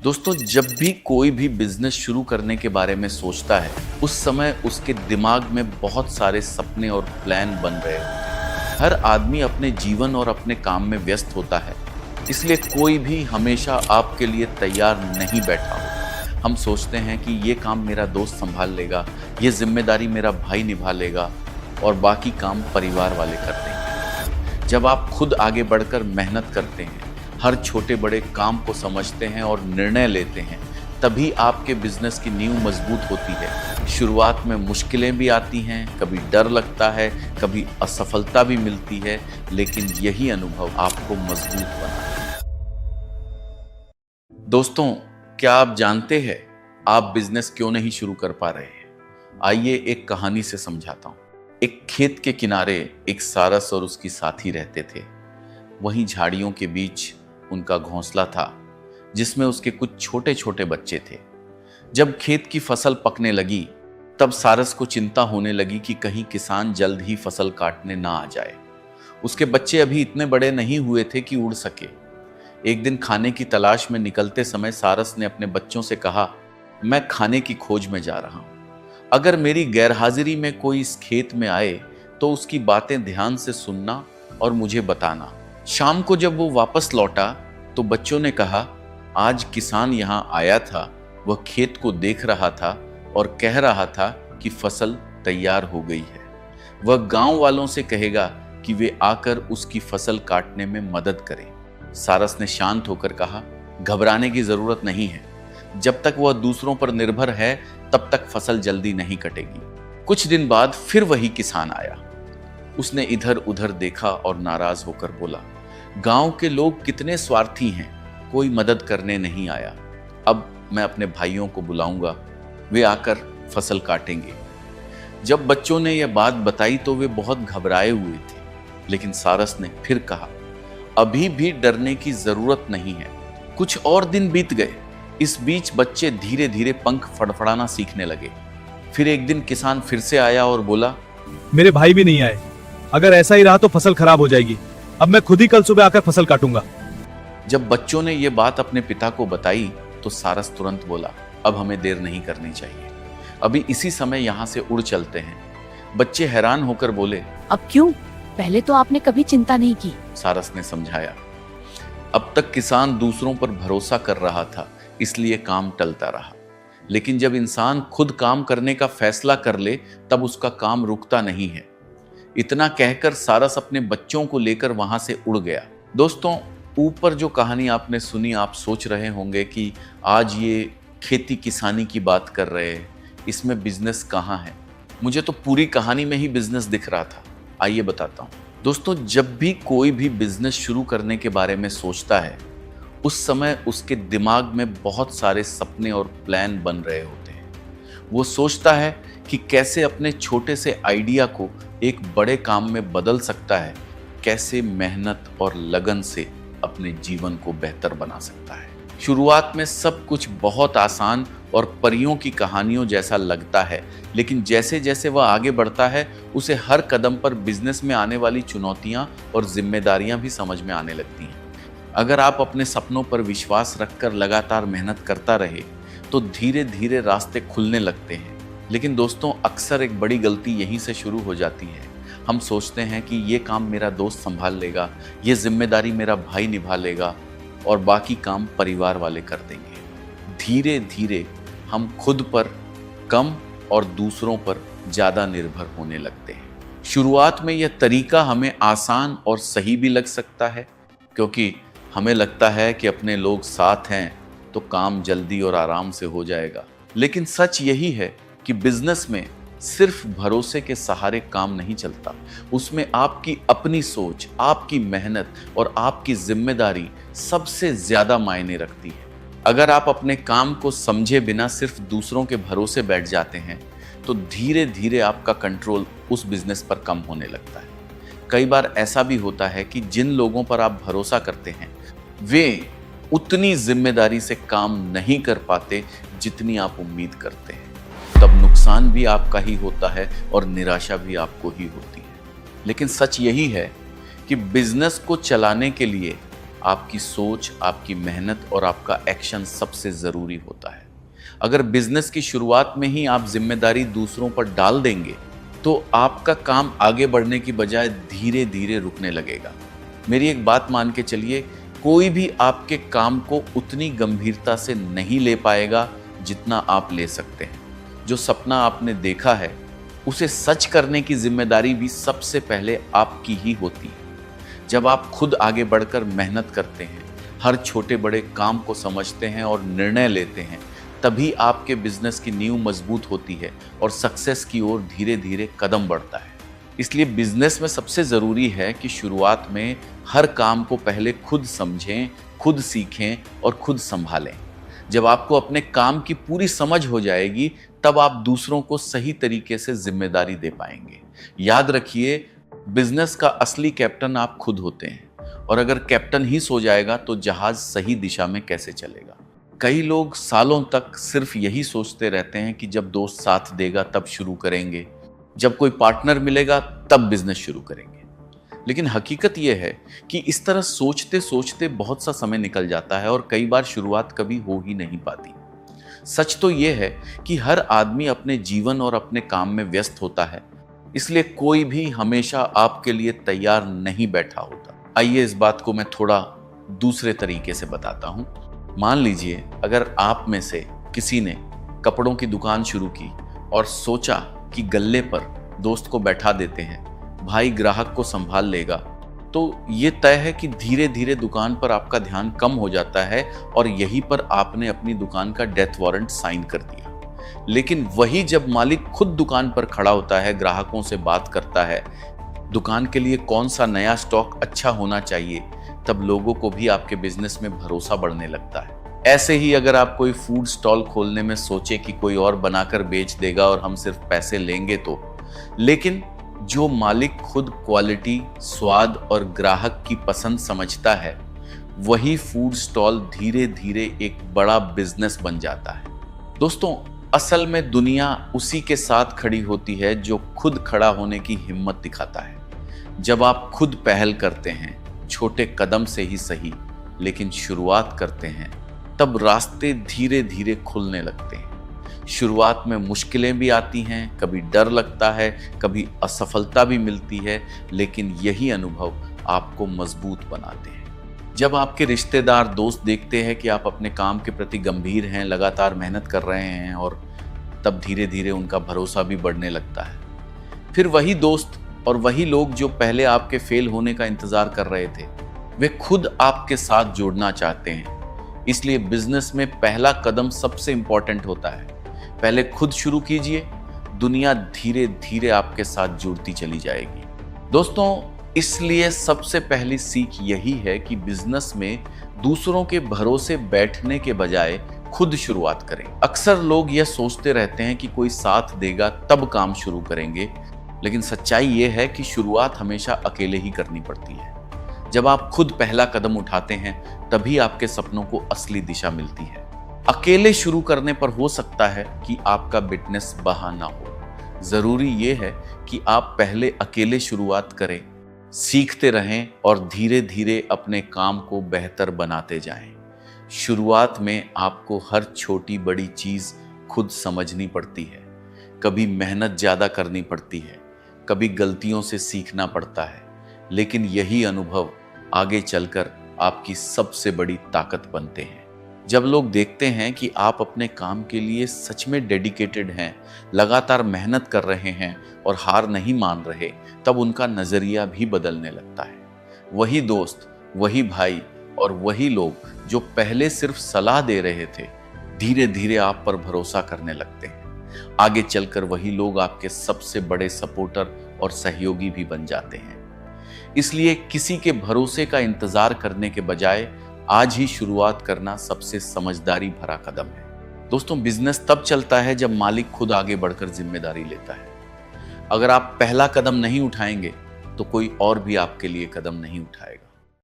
दोस्तों, जब भी कोई भी बिजनेस शुरू करने के बारे में सोचता है, उस समय उसके दिमाग में बहुत सारे सपने और प्लान बन रहे होते हैं। हर आदमी अपने जीवन और अपने काम में व्यस्त होता है, इसलिए कोई भी हमेशा आपके लिए तैयार नहीं बैठा हो। हम सोचते हैं कि ये काम मेरा दोस्त संभाल लेगा, ये जिम्मेदारी मेरा भाई निभा लेगा और बाकी काम परिवार वाले कर देंगे। जब आप खुद आगे बढ़कर मेहनत करते हैं, हर छोटे बड़े काम को समझते हैं और निर्णय लेते हैं, तभी आपके बिजनेस की नींव मजबूत होती है। शुरुआत में मुश्किलें भी आती हैं, कभी डर लगता है, कभी असफलता भी मिलती है, लेकिन यही अनुभव आपको मजबूत बनाता है। दोस्तों, क्या आप जानते हैं आप बिजनेस क्यों नहीं शुरू कर पा रहे हैं? आइए एक कहानी से समझाता हूँ। एक खेत के किनारे एक सारस और उसकी साथी रहते थे। वहीं झाड़ियों के बीच उनका घोंसला था, जिसमें उसके कुछ छोटे छोटे बच्चे थे। जब खेत की फसल पकने लगी, तब सारस को चिंता होने लगी कि कहीं किसान जल्द ही फसल काटने ना आ जाए। उसके बच्चे अभी इतने बड़े नहीं हुए थे कि उड़ सके। एक दिन खाने की तलाश में निकलते समय सारस ने अपने बच्चों से कहा, मैं खाने की खोज में जा रहा हूं। अगर मेरी गैरहाजिरी में कोई इस खेत में आए तो उसकी बातें ध्यान से सुनना और मुझे बताना। शाम को जब वो वापस लौटा तो बच्चों ने कहा, आज किसान यहाँ आया था, वह खेत को देख रहा था और कह रहा था कि फसल तैयार हो गई है। वह गांव वालों से कहेगा कि वे आकर उसकी फसल काटने में मदद करें। सारस ने शांत होकर कहा, घबराने की जरूरत नहीं है। जब तक वह दूसरों पर निर्भर है, तब तक फसल जल्दी नहीं कटेगी। कुछ दिन बाद फिर वही किसान आया। उसने इधर उधर देखा और नाराज होकर बोला, गांव के लोग कितने स्वार्थी हैं, कोई मदद करने नहीं आया। अब मैं अपने भाइयों को बुलाऊंगा, वे आकर फसल काटेंगे। जब बच्चों ने यह बात बताई तो वे बहुत घबराए हुए थे, लेकिन सारस ने फिर कहा, अभी भी डरने की जरूरत नहीं है। कुछ और दिन बीत गए। इस बीच बच्चे धीरे धीरे पंख फड़फड़ाना सीखने लगे। फिर एक दिन किसान फिर से आया और बोला, मेरे भाई भी नहीं आए। अगर ऐसा ही रहा तो फसल खराब हो जाएगी। अब मैं खुद ही कल सुबह आकर फसल काटूंगा। जब बच्चों ने यह बात अपने पिता को बताई तो सारस तुरंत बोला, अब हमें देर नहीं करनी चाहिए, अभी इसी समय यहाँ से उड़ चलते हैं। बच्चे हैरान होकर बोले, अब क्यों? पहले तो आपने कभी चिंता नहीं की। सारस ने समझाया, अब तक किसान दूसरों पर भरोसा कर रहा था, इसलिए काम टलता रहा। लेकिन जब इंसान खुद काम करने का फैसला कर ले, तब उसका काम रुकता नहीं है। इतना कहकर सारस अपने बच्चों को लेकर वहां से उड़ गया। दोस्तों, ऊपर जो कहानी आपने सुनी, आप सोच रहे होंगे कि आज ये खेती किसानी की बात कर रहे हैं, इसमें बिजनेस कहाँ है? मुझे तो पूरी कहानी में ही बिजनेस दिख रहा था। आइए बताता हूँ। दोस्तों, जब भी कोई भी बिजनेस शुरू करने के बारे में सोचता है, उस समय उसके दिमाग में बहुत सारे सपने और प्लान बन रहे होते हैं। वो सोचता है कि कैसे अपने छोटे से आइडिया को एक बड़े काम में बदल सकता है, कैसे मेहनत और लगन से अपने जीवन को बेहतर बना सकता है। शुरुआत में सब कुछ बहुत आसान और परियों की कहानियों जैसा लगता है, लेकिन जैसे जैसे वह आगे बढ़ता है, उसे हर कदम पर बिजनेस में आने वाली चुनौतियां और जिम्मेदारियां भी समझ में आने लगती हैं। अगर आप अपने सपनों पर विश्वास रखकर लगातार मेहनत करता रहे, तो धीरे धीरे रास्ते खुलने लगते हैं। लेकिन दोस्तों, अक्सर एक बड़ी गलती यहीं से शुरू हो जाती है। हम सोचते हैं कि ये काम मेरा दोस्त संभाल लेगा, ये जिम्मेदारी मेरा भाई निभा लेगा और बाकी काम परिवार वाले कर देंगे। धीरे धीरे हम खुद पर कम और दूसरों पर ज़्यादा निर्भर होने लगते हैं। शुरुआत में यह तरीका हमें आसान और सही भी लग सकता है, क्योंकि हमें लगता है कि अपने लोग साथ हैं तो काम जल्दी और आराम से हो जाएगा। लेकिन सच यही है कि बिजनेस में सिर्फ भरोसे के सहारे काम नहीं चलता। उसमें आपकी अपनी सोच, आपकी मेहनत और आपकी जिम्मेदारी सबसे ज्यादा मायने रखती है। अगर आप अपने काम को समझे बिना सिर्फ दूसरों के भरोसे बैठ जाते हैं, तो धीरे धीरे आपका कंट्रोल उस बिजनेस पर कम होने लगता है। कई बार ऐसा भी होता है कि जिन लोगों पर आप भरोसा करते हैं, वे उतनी जिम्मेदारी से काम नहीं कर पाते जितनी आप उम्मीद करते हैं। तब नुकसान भी आपका ही होता है और निराशा भी आपको ही होती है। लेकिन सच यही है कि बिजनेस को चलाने के लिए आपकी सोच, आपकी मेहनत और आपका एक्शन सबसे ज़रूरी होता है। अगर बिजनेस की शुरुआत में ही आप जिम्मेदारी दूसरों पर डाल देंगे तो आपका काम आगे बढ़ने की बजाय धीरे धीरे रुकने लगेगा। मेरी एक बात मान के चलिए, कोई भी आपके काम को उतनी गंभीरता से नहीं ले पाएगा जितना आप ले सकते हैं। जो सपना आपने देखा है उसे सच करने की जिम्मेदारी भी सबसे पहले आपकी ही होती है। जब आप खुद आगे बढ़कर मेहनत करते हैं, हर छोटे बड़े काम को समझते हैं और निर्णय लेते हैं, तभी आपके बिजनेस की नींव मजबूत होती है और सक्सेस की ओर धीरे धीरे कदम बढ़ता है। इसलिए बिजनेस में सबसे ज़रूरी है कि शुरुआत में हर काम को पहले खुद समझें, खुद सीखें और खुद संभालें। जब आपको अपने काम की पूरी समझ हो जाएगी तब आप दूसरों को सही तरीके से जिम्मेदारी दे पाएंगे। याद रखिए, बिजनेस का असली कैप्टन आप खुद होते हैं और अगर कैप्टन ही सो जाएगा तो जहाज सही दिशा में कैसे चलेगा। कई लोग सालों तक सिर्फ यही सोचते रहते हैं कि जब दोस्त साथ देगा तब शुरू करेंगे, जब कोई पार्टनर मिलेगा तब बिजनेस शुरू करेंगे। लेकिन हकीकत यह है कि इस तरह सोचते सोचते बहुत सा समय निकल जाता है और कई बार शुरुआत कभी हो ही नहीं पाती। सच तो यह है कि हर आदमी अपने जीवन और अपने काम में व्यस्त होता है, इसलिए कोई भी हमेशा आपके लिए तैयार नहीं बैठा होता। आइए इस बात को मैं थोड़ा दूसरे तरीके से बताता हूं। मान लीजिए, अगर आप में से किसी ने कपड़ों की दुकान शुरू की और सोचा कि गल्ले पर दोस्त को बैठा देते हैं, भाई ग्राहक को संभाल लेगा, तो ये तय है कि धीरे धीरे दुकान पर आपका ध्यान कम हो जाता है और यहीं पर आपने अपनी दुकान का डेथ वारंट साइन कर दिया। लेकिन वही जब मालिक खुद दुकान पर खड़ा होता है, ग्राहकों से बात करता है, दुकान के लिए कौन सा नया स्टॉक अच्छा होना चाहिए, तब लोगों को भी आपके बिजनेस में भरोसा बढ़ने लगता है। ऐसे ही अगर आप कोई फूड स्टॉल खोलने में सोचे कि कोई और बनाकर बेच देगा और हम सिर्फ पैसे लेंगे तो, लेकिन जो मालिक खुद क्वालिटी, स्वाद और ग्राहक की पसंद समझता है, वही फूड स्टॉल धीरे धीरे एक बड़ा बिजनेस बन जाता है। दोस्तों, असल में दुनिया उसी के साथ खड़ी होती है जो खुद खड़ा होने की हिम्मत दिखाता है। जब आप खुद पहल करते हैं, छोटे कदम से ही सही, लेकिन शुरुआत करते हैं, तब रास्ते धीरे धीरे खुलने लगते हैं। शुरुआत में मुश्किलें भी आती हैं, कभी डर लगता है, कभी असफलता भी मिलती है, लेकिन यही अनुभव आपको मजबूत बनाते हैं। जब आपके रिश्तेदार, दोस्त देखते हैं कि आप अपने काम के प्रति गंभीर हैं, लगातार मेहनत कर रहे हैं, और तब धीरे धीरे उनका भरोसा भी बढ़ने लगता है। फिर वही दोस्त और वही लोग जो पहले आपके फेल होने का इंतजार कर रहे थे, वे खुद आपके साथ जुड़ना चाहते हैं। इसलिए बिजनेस में पहला कदम सबसे इंपॉर्टेंट होता है। पहले खुद शुरू कीजिए, दुनिया धीरे धीरे आपके साथ जुड़ती चली जाएगी। दोस्तों, इसलिए सबसे पहली सीख यही है कि बिजनेस में दूसरों के भरोसे बैठने के बजाय खुद शुरुआत करें। अक्सर लोग यह सोचते रहते हैं कि कोई साथ देगा तब काम शुरू करेंगे, लेकिन सच्चाई यह है कि शुरुआत हमेशा अकेले ही करनी पड़ती है। जब आप खुद पहला कदम उठाते हैं, तभी आपके सपनों को असली दिशा मिलती है। अकेले शुरू करने पर हो सकता है कि आपका बिजनेस बहा ना हो। जरूरी यह है कि आप पहले अकेले शुरुआत करें, सीखते रहें और धीरे धीरे अपने काम को बेहतर बनाते जाएं। शुरुआत में आपको हर छोटी बड़ी चीज खुद समझनी पड़ती है। कभी मेहनत ज्यादा करनी पड़ती है, कभी गलतियों से सीखना पड़ता है, लेकिन यही अनुभव आगे चलकर आपकी सबसे बड़ी ताकत बनते हैं। जब लोग देखते हैं कि आप अपने काम के लिए सच में डेडिकेटेड हैं, लगातार मेहनत कर रहे हैं और हार नहीं मान रहे, तब उनका नजरिया भी बदलने लगता है। वही दोस्त, वही भाई और वही लोग जो पहले सिर्फ सलाह दे रहे थे, धीरे धीरे आप पर भरोसा करने लगते हैं। आगे चलकर वही लोग आपके सबसे बड़े सपोर्टर और सहयोगी भी बन जाते हैं। इसलिए किसी के भरोसे का इंतजार करने के बजाय आज ही शुरुआत करना सबसे समझदारी भरा कदम है। दोस्तों, बिजनेस तब चलता है जब मालिक खुद आगे बढ़कर जिम्मेदारी लेता है। अगर आप पहला कदम नहीं उठाएंगे तो कोई और भी आपके लिए कदम नहीं उठाएगा।